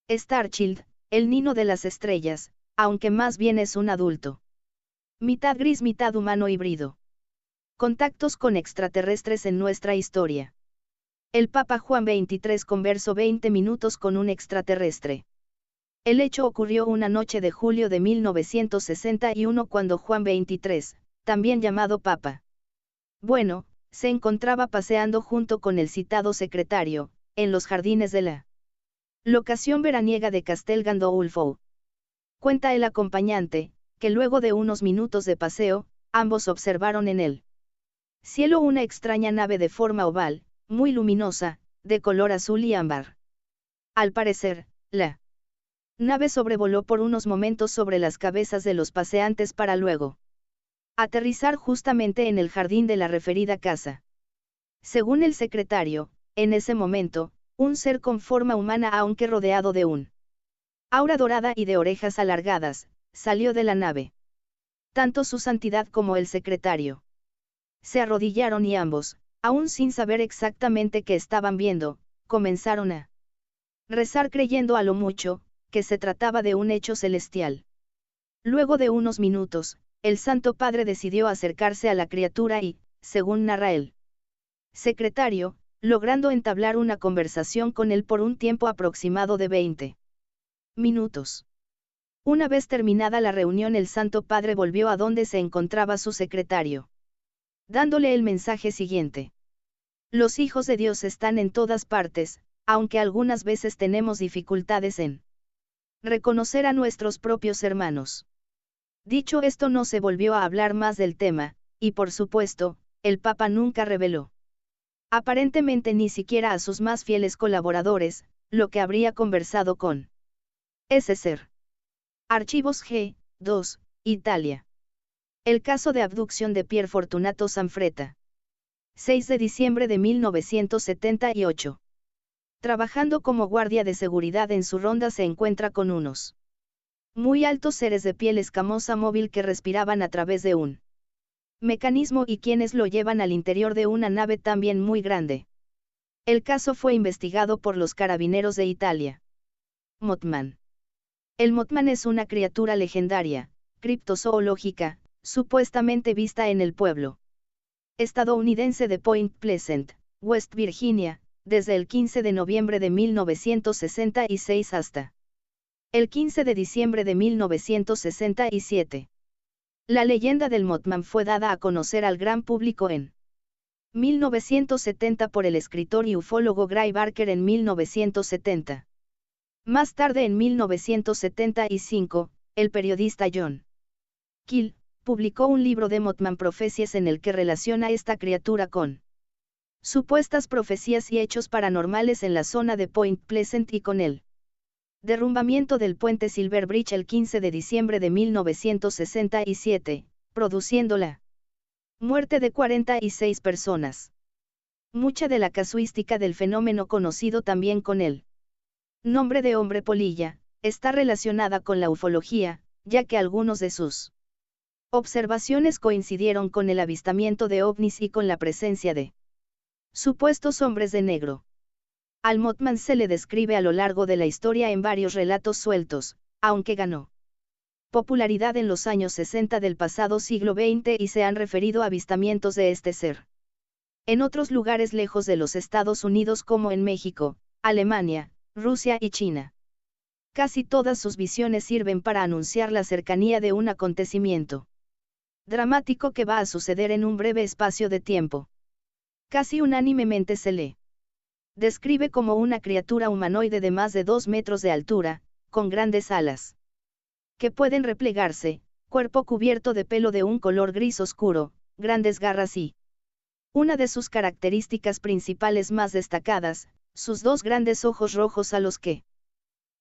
Starchild, el niño de las estrellas, aunque más bien es un adulto. Mitad gris, mitad humano híbrido. Contactos con extraterrestres en nuestra historia. El Papa Juan XXIII conversó 20 minutos con un extraterrestre. El hecho ocurrió una noche de julio de 1961 cuando Juan XXIII, también llamado Papa Bueno, se encontraba paseando junto con el citado secretario, en los jardines de la locación veraniega de Castel Gandolfo. Cuenta el acompañante, que luego de unos minutos de paseo, ambos observaron en el cielo una extraña nave de forma oval, muy luminosa, de color azul y ámbar. Al parecer, la nave sobrevoló por unos momentos sobre las cabezas de los paseantes para luego aterrizar justamente en el jardín de la referida casa. Según el secretario, en ese momento, un ser con forma humana aunque rodeado de un aura dorada y de orejas alargadas, salió de la nave. Tanto su santidad como el secretario se arrodillaron y ambos, aún sin saber exactamente qué estaban viendo, comenzaron a rezar creyendo a lo mucho, que se trataba de un hecho celestial. Luego de unos minutos, el Santo Padre decidió acercarse a la criatura y, según narra el secretario, logrando entablar una conversación con él por un tiempo aproximado de 20 minutos. Una vez terminada la reunión, el Santo Padre volvió a donde se encontraba su secretario, dándole el mensaje siguiente. Los hijos de Dios están en todas partes, aunque algunas veces tenemos dificultades en reconocer a nuestros propios hermanos. Dicho esto, no se volvió a hablar más del tema, y por supuesto, el Papa nunca reveló, aparentemente ni siquiera a sus más fieles colaboradores, lo que habría conversado con ese ser. Archivos G. 2, Italia. El caso de abducción de Pier Fortunato Sanfretta. 6 de diciembre de 1978. Trabajando como guardia de seguridad en su ronda se encuentra con unos muy altos seres de piel escamosa móvil que respiraban a través de un mecanismo y quienes lo llevan al interior de una nave también muy grande. El caso fue investigado por los carabineros de Italia. Mothman. El Mothman es una criatura legendaria, criptozoológica, supuestamente vista en el pueblo estadounidense de Point Pleasant, West Virginia, desde el 15 de noviembre de 1966 hasta el 15 de diciembre de 1967. La leyenda del Mothman fue dada a conocer al gran público en 1970 por el escritor y ufólogo Gray Barker en 1970. Más tarde, en 1975, el periodista John Keel publicó un libro de Mothman Prophecies en el que relaciona esta criatura con supuestas profecías y hechos paranormales en la zona de Point Pleasant y con el derrumbamiento del puente Silver Bridge el 15 de diciembre de 1967, produciendo la muerte de 46 personas. Mucha de la casuística del fenómeno, conocido también con el nombre de hombre polilla, está relacionada con la ufología, ya que algunos de sus observaciones coincidieron con el avistamiento de ovnis y con la presencia de supuestos hombres de negro. Al Mothman se le describe a lo largo de la historia en varios relatos sueltos, aunque ganó popularidad en los años 60 del pasado siglo XX y se han referido a avistamientos de este ser en otros lugares lejos de los Estados Unidos como en México, Alemania, Rusia y China. Casi todas sus visiones sirven para anunciar la cercanía de un acontecimiento dramático que va a suceder en un breve espacio de tiempo. Casi unánimemente se le describe como una criatura humanoide de más de 2 metros de altura, con grandes alas que pueden replegarse, cuerpo cubierto de pelo de un color gris oscuro, grandes garras y una de sus características principales más destacadas, sus 2 grandes ojos rojos a los que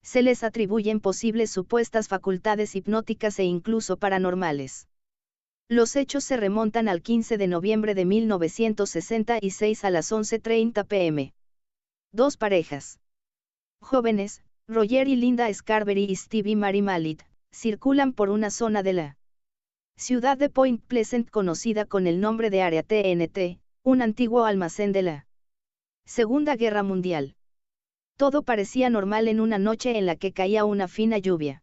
se les atribuyen posibles supuestas facultades hipnóticas e incluso paranormales. Los hechos se remontan al 15 de noviembre de 1966 a las 11:30 p.m. 2 parejas jóvenes, Roger y Linda Scarberry y Stevie Mary Mallet, circulan por una zona de la ciudad de Point Pleasant conocida con el nombre de Área TNT, un antiguo almacén de la Segunda Guerra Mundial. Todo parecía normal en una noche en la que caía una fina lluvia.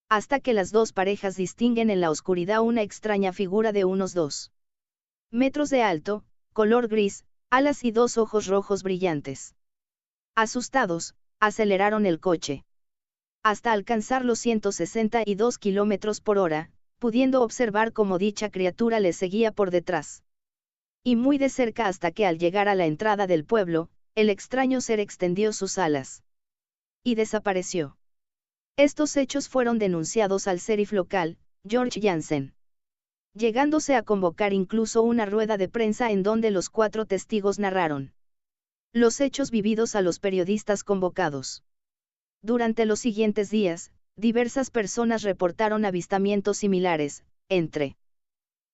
Hasta que las dos parejas distinguen en la oscuridad una extraña figura de unos 2 metros de alto, color gris, alas y dos ojos rojos brillantes. Asustados, aceleraron el coche. Hasta alcanzar los 162 kilómetros por hora, pudiendo observar cómo dicha criatura les seguía por detrás. Y muy de cerca hasta que al llegar a la entrada del pueblo, el extraño ser extendió sus alas. Y desapareció. Estos hechos fueron denunciados al sheriff local, George Jansen. Llegándose a convocar incluso una rueda de prensa en donde los 4 testigos narraron los hechos vividos a los periodistas convocados. Durante los siguientes días, diversas personas reportaron avistamientos similares, entre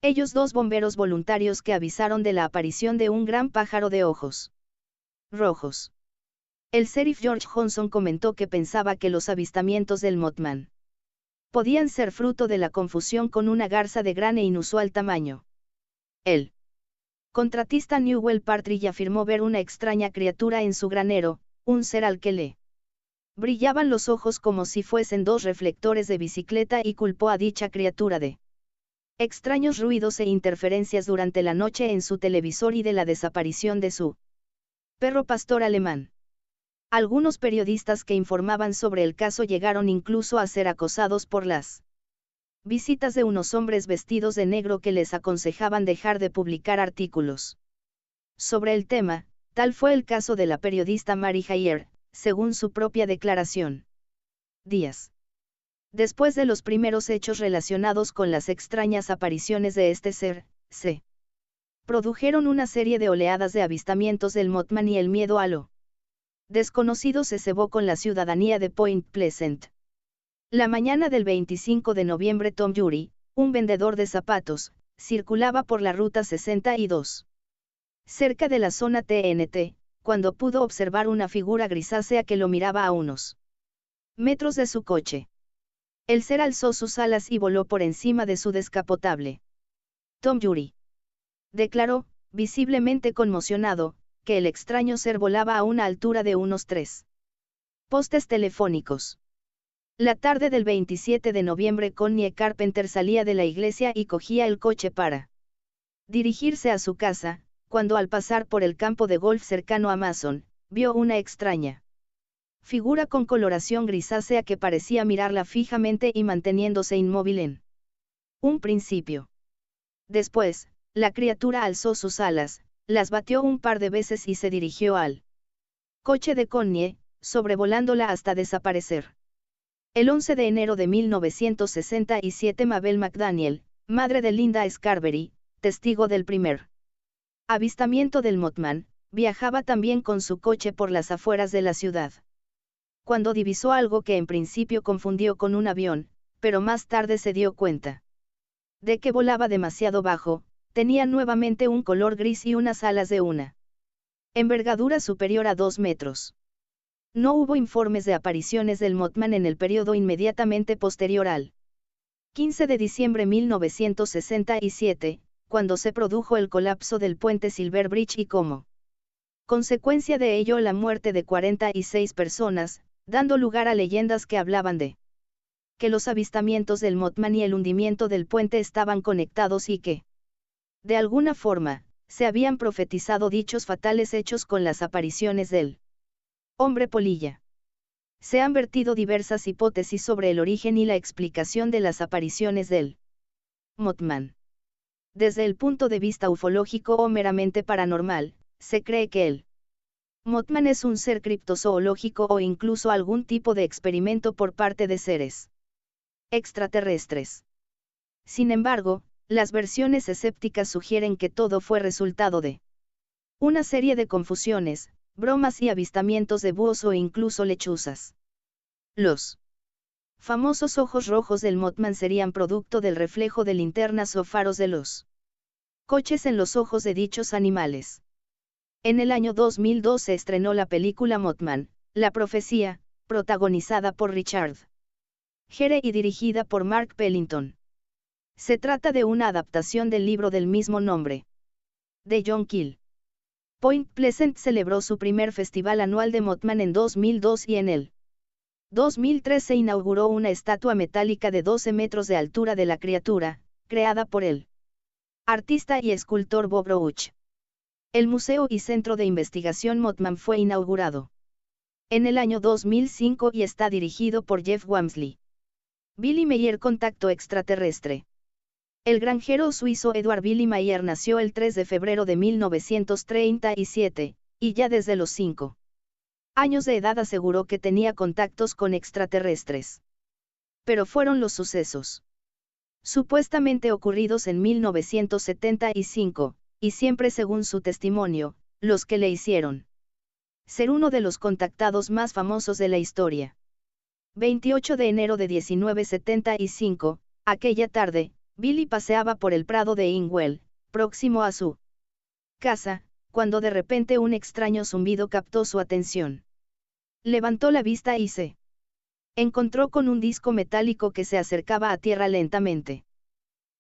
ellos 2 bomberos voluntarios que avisaron de la aparición de un gran pájaro de ojos rojos. El sheriff George Johnson comentó que pensaba que los avistamientos del Mothman podían ser fruto de la confusión con una garza de gran e inusual tamaño. El contratista Newell Partridge afirmó ver una extraña criatura en su granero, un ser al que le brillaban los ojos como si fuesen 2 reflectores de bicicleta y culpó a dicha criatura de extraños ruidos e interferencias durante la noche en su televisor y de la desaparición de su perro pastor alemán. Algunos periodistas que informaban sobre el caso llegaron incluso a ser acosados por las visitas de unos hombres vestidos de negro que les aconsejaban dejar de publicar artículos sobre el tema. Tal fue el caso de la periodista Mary Hayer, según su propia declaración. Días después de los primeros hechos relacionados con las extrañas apariciones de este ser, se produjeron una serie de oleadas de avistamientos del Mothman y el miedo a lo desconocido se cebó con la ciudadanía de Point Pleasant. La mañana del 25 de noviembre Tom Yuri, un vendedor de zapatos, circulaba por la ruta 62. Cerca de la zona TNT, cuando pudo observar una figura grisácea que lo miraba a unos metros de su coche. El ser alzó sus alas y voló por encima de su descapotable. Tom Yuri declaró, visiblemente conmocionado, que el extraño ser volaba a una altura de unos 3 postes telefónicos. La tarde del 27 de noviembre Connie Carpenter salía de la iglesia y cogía el coche para dirigirse a su casa, cuando al pasar por el campo de golf cercano a Mason, vio una extraña figura con coloración grisácea que parecía mirarla fijamente y manteniéndose inmóvil en un principio. Después, la criatura alzó sus alas, las batió un par de veces y se dirigió al coche de Connie, sobrevolándola hasta desaparecer. El 11 de enero de 1967 Mabel McDaniel, madre de Linda Scarberry, testigo del primer avistamiento del Mothman, viajaba también con su coche por las afueras de la ciudad. Cuando divisó algo que en principio confundió con un avión, pero más tarde se dio cuenta de que volaba demasiado bajo, tenía nuevamente un color gris y unas alas de una envergadura superior a 2 metros. No hubo informes de apariciones del Mothman en el periodo inmediatamente posterior al 15 de diciembre de 1967, cuando se produjo el colapso del puente Silver Bridge y como consecuencia de ello la muerte de 46 personas, dando lugar a leyendas que hablaban de que los avistamientos del Mothman y el hundimiento del puente estaban conectados y que, de alguna forma, se habían profetizado dichos fatales hechos con las apariciones del hombre polilla. Se han vertido diversas hipótesis sobre el origen y la explicación de las apariciones del Mothman. Desde el punto de vista ufológico o meramente paranormal, se cree que el Mothman es un ser criptozoológico o incluso algún tipo de experimento por parte de seres extraterrestres. Sin embargo, las versiones escépticas sugieren que todo fue resultado de una serie de confusiones, bromas y avistamientos de búhos o incluso lechuzas. Los famosos ojos rojos del Mothman serían producto del reflejo de linternas o faros de los coches en los ojos de dichos animales. En el año 2002 se estrenó la película Mothman, La Profecía, protagonizada por Richard Gere y dirigida por Mark Pellington. Se trata de una adaptación del libro del mismo nombre, de John Keel. Point Pleasant celebró su primer festival anual de Mothman en 2002 y en el 2003 se inauguró una estatua metálica de 12 metros de altura de la criatura, creada por el artista y escultor Bob Roach. El Museo y Centro de Investigación Mothman fue inaugurado en el año 2005 y está dirigido por Jeff Wamsley. Billy Meier, contacto extraterrestre. El granjero suizo Edward Billy Meier nació el 3 de febrero de 1937, y ya desde los 5 años de edad aseguró que tenía contactos con extraterrestres. Pero fueron los sucesos supuestamente ocurridos en 1975, y siempre según su testimonio, los que le hicieron ser uno de los contactados más famosos de la historia. 28 de enero de 1975, aquella tarde, Billy paseaba por el prado de Ingwell, próximo a su casa, cuando de repente un extraño zumbido captó su atención. Levantó la vista y se encontró con un disco metálico que se acercaba a tierra lentamente.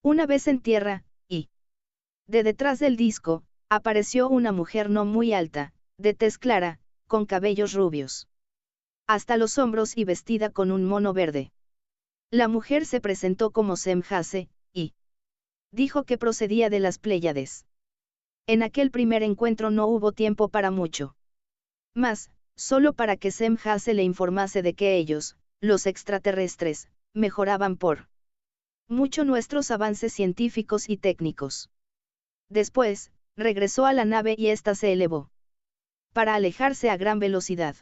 Una vez en tierra, y de detrás del disco, apareció una mujer no muy alta, de tez clara, con cabellos rubios hasta los hombros y vestida con un mono verde. La mujer se presentó como Semjase, y dijo que procedía de las Pléyades. En aquel primer encuentro no hubo tiempo para mucho más, solo para que Semjase le informase de que ellos, los extraterrestres, mejoraban por mucho nuestros avances científicos y técnicos. Después, regresó a la nave y ésta se elevó para alejarse a gran velocidad.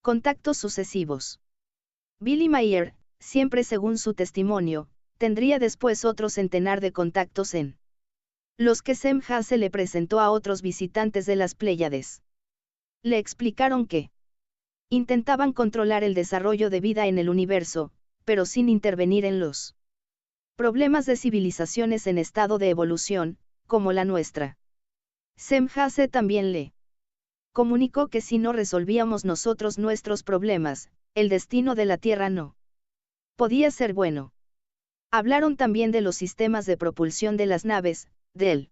Contactos sucesivos. Billy Meier, siempre según su testimonio, tendría después otro centenar de contactos en los que Semjase le presentó a otros visitantes de las Pléyades. Le explicaron que intentaban controlar el desarrollo de vida en el universo, pero sin intervenir en los problemas de civilizaciones en estado de evolución, como la nuestra. Semjase también le comunicó que si no resolvíamos nosotros nuestros problemas, el destino de la Tierra no podía ser bueno. Hablaron también de los sistemas de propulsión de las naves, del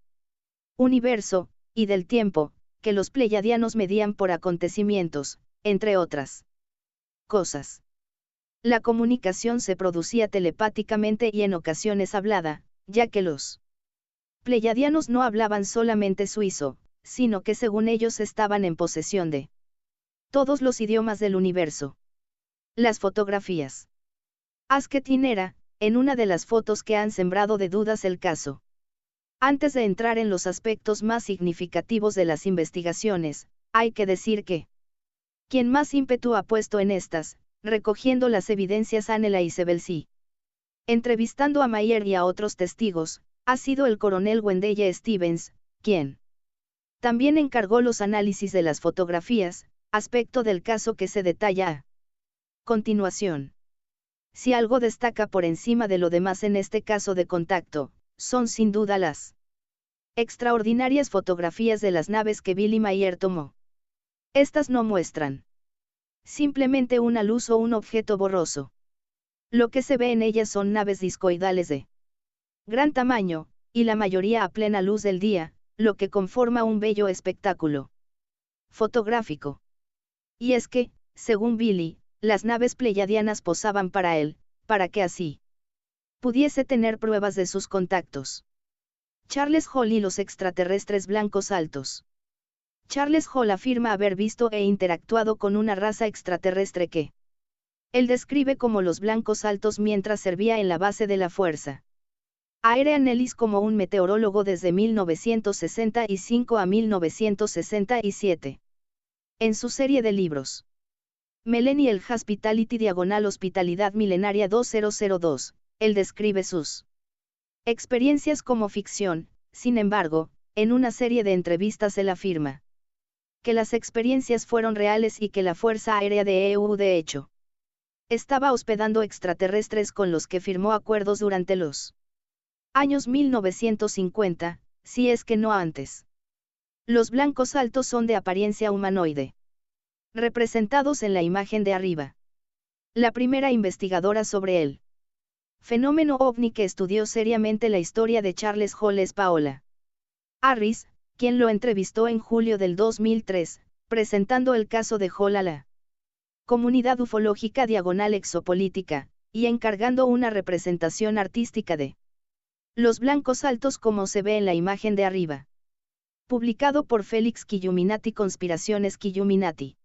universo, y del tiempo, que los pleiadianos medían por acontecimientos, entre otras cosas. La comunicación se producía telepáticamente y en ocasiones hablada, ya que los pleiadianos no hablaban solamente suizo, sino que según ellos estaban en posesión de todos los idiomas del universo. Las fotografías. Asketin era, en una de las fotos que han sembrado de dudas el caso. Antes de entrar en los aspectos más significativos de las investigaciones, hay que decir que quien más ímpetu ha puesto en estas, recogiendo las evidencias Anela y Sebelsi, entrevistando a Meier y a otros testigos, ha sido el coronel Wendell Stevens, quien también encargó los análisis de las fotografías, aspecto del caso que se detalla a continuación. Si algo destaca por encima de lo demás en este caso de contacto, son sin duda las extraordinarias fotografías de las naves que Billy Meier tomó. Estas no muestran simplemente una luz o un objeto borroso. Lo que se ve en ellas son naves discoidales de gran tamaño, y la mayoría a plena luz del día, lo que conforma un bello espectáculo fotográfico. Y es que, según Billy, las naves pleiadianas posaban para él, para que así pudiese tener pruebas de sus contactos. Charles Hall y los extraterrestres blancos altos. Charles Hall afirma haber visto e interactuado con una raza extraterrestre que él describe como los blancos altos mientras servía en la base de la Fuerza Aérea Nellis como un meteorólogo desde 1965 a 1967. En su serie de libros Millennial Hospitality / Hospitalidad Milenaria 2002, él describe sus experiencias como ficción. Sin embargo, en una serie de entrevistas él afirma que las experiencias fueron reales y que la Fuerza Aérea de EU de hecho estaba hospedando extraterrestres con los que firmó acuerdos durante los años 1950, si es que no antes. Los blancos altos son de apariencia humanoide, representados en la imagen de arriba. La primera investigadora sobre el fenómeno ovni que estudió seriamente la historia de Charles Hall es Paola Harris, quien lo entrevistó en julio del 2003, presentando el caso de Hall a la comunidad ufológica /exopolítica, y encargando una representación artística de los blancos altos como se ve en la imagen de arriba. Publicado por Félix Killuminati Conspiraciones Killuminati.